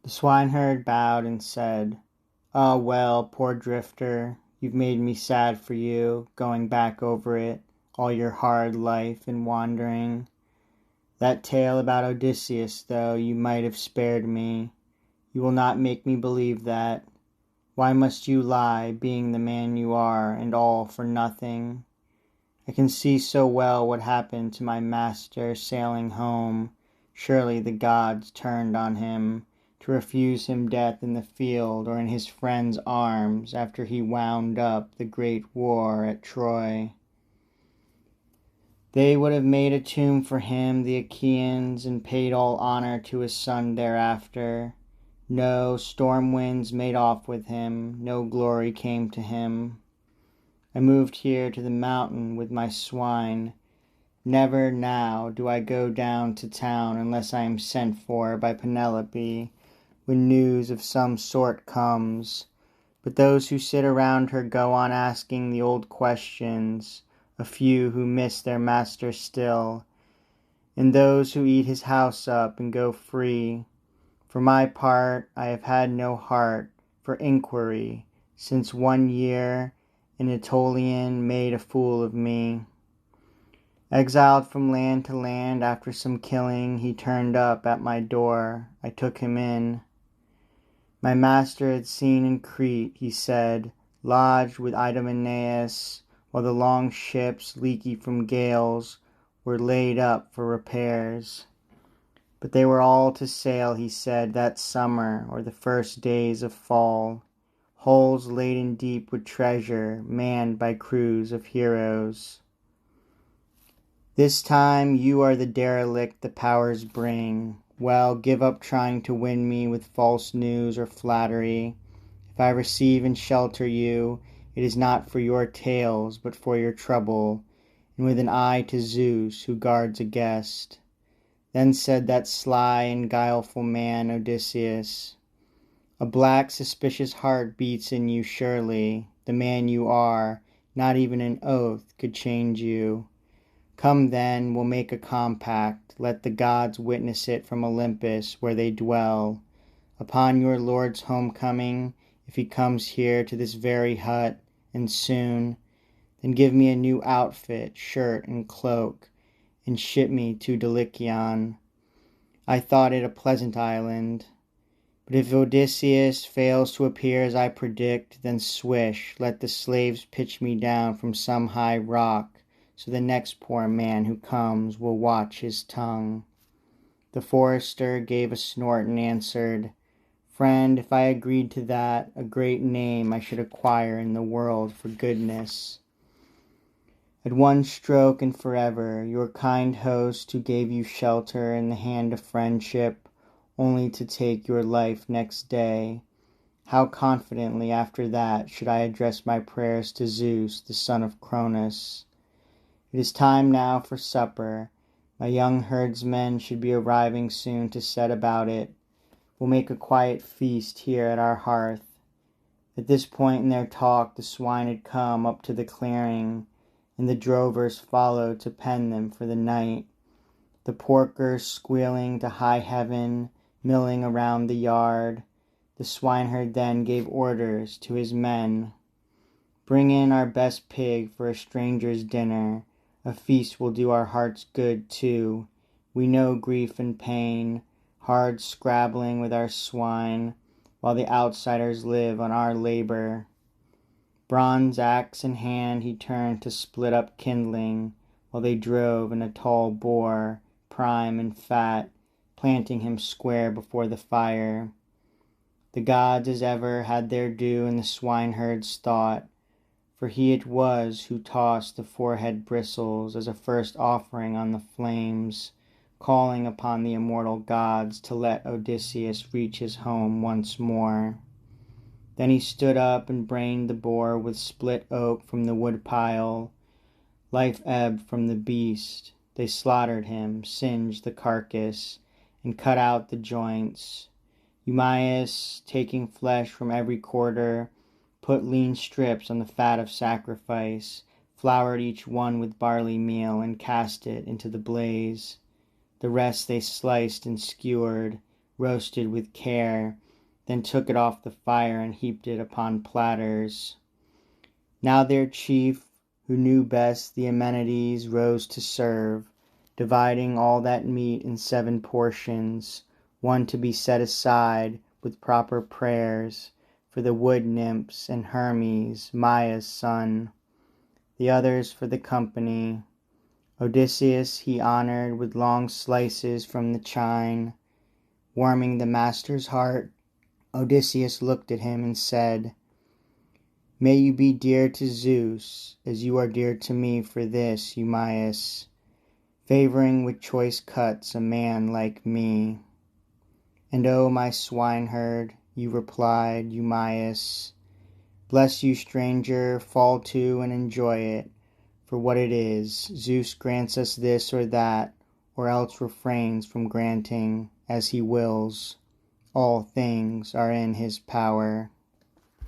The swineherd bowed and said, "Ah, well, poor drifter, you've made me sad for you, going back over it, all your hard life and wandering. That tale about Odysseus, though, you might have spared me. You will not make me believe that. Why must you lie, being the man you are, and all for nothing? I can see so well what happened to my master sailing home. Surely the gods turned on him, to refuse him death in the field or in his friends' arms after he wound up the great war at Troy. They would have made a tomb for him, the Achaeans, and paid all honor to his son thereafter. No, storm winds made off with him, no glory came to him. I moved here to the mountain with my swine. Never now do I go down to town unless I am sent for by Penelope when news of some sort comes. But those who sit around her go on asking the old questions, a few who miss their master still, and those who eat his house up and go free. For my part, I have had no heart for inquiry since 1 year an Aetolian made a fool of me. Exiled from land to land after some killing, he turned up at my door. I took him in. My master had seen in Crete, he said, lodged with Idomeneus, while the long ships, leaky from gales, were laid up for repairs. But they were all to sail, he said, that summer or the first days of fall, hulls laden deep with treasure, manned by crews of heroes. This time you are the derelict the powers bring. Well, give up trying to win me with false news or flattery. If I receive and shelter you, it is not for your tales, but for your trouble, and with an eye to Zeus, who guards a guest. Then said that sly and guileful man, Odysseus, a black, suspicious heart beats in you surely. The man you are, not even an oath could change you. Come then, we'll make a compact. Let the gods witness it from Olympus, where they dwell. Upon your Lord's homecoming, if he comes here to this very hut, and soon, then give me a new outfit, shirt and cloak, and ship me to Dulichion. I thought it a pleasant island. But if Odysseus fails to appear as I predict, then swish, let the slaves pitch me down from some high rock, so the next poor man who comes will watch his tongue. The forester gave a snort and answered, Friend, if I agreed to that, a great name I should acquire in the world for goodness. At one stroke and forever, your kind host who gave you shelter in the hand of friendship, only to take your life next day, how confidently after that should I address my prayers to Zeus, the son of Cronus. It is time now for supper. My young herdsmen should be arriving soon to set about it. We'll make a quiet feast here at our hearth. At this point in their talk, the swine had come up to the clearing, and the drovers followed to pen them for the night. The porkers squealing to high heaven, milling around the yard. The swineherd then gave orders to his men. Bring in our best pig for a stranger's dinner. A feast will do our hearts good, too. We know grief and pain, hard scrabbling with our swine, while the outsiders live on our labor. Bronze axe in hand he turned to split up kindling, while they drove in a tall boar, prime and fat, planting him square before the fire. The gods as ever had their due in the swineherd's thought, for he it was who tossed the forehead bristles as a first offering on the flames, calling upon the immortal gods to let Odysseus reach his home once more. Then he stood up and brained the boar with split oak from the woodpile. Life ebbed from the beast. They slaughtered him, singed the carcass, and cut out the joints. Eumaeus, taking flesh from every quarter, put lean strips on the fat of sacrifice, floured each one with barley meal, and cast it into the blaze. The rest they sliced and skewered, roasted with care, then took it off the fire and heaped it upon platters. Now their chief, who knew best the amenities, rose to serve, dividing all that meat in 7 portions, one to be set aside, with proper prayers, for the wood nymphs and Hermes, Maia's son, the others for the company. Odysseus he honored with long slices from the chine. Warming the master's heart, Odysseus looked at him and said, "May you be dear to Zeus, as you are dear to me for this, Eumaeus, favoring with choice cuts a man like me." "And oh, my swineherd," you replied, Eumaeus, "bless you, stranger, fall to and enjoy it for what it is. Zeus grants us this or that, or else refrains from granting, as he wills. All things are in his power."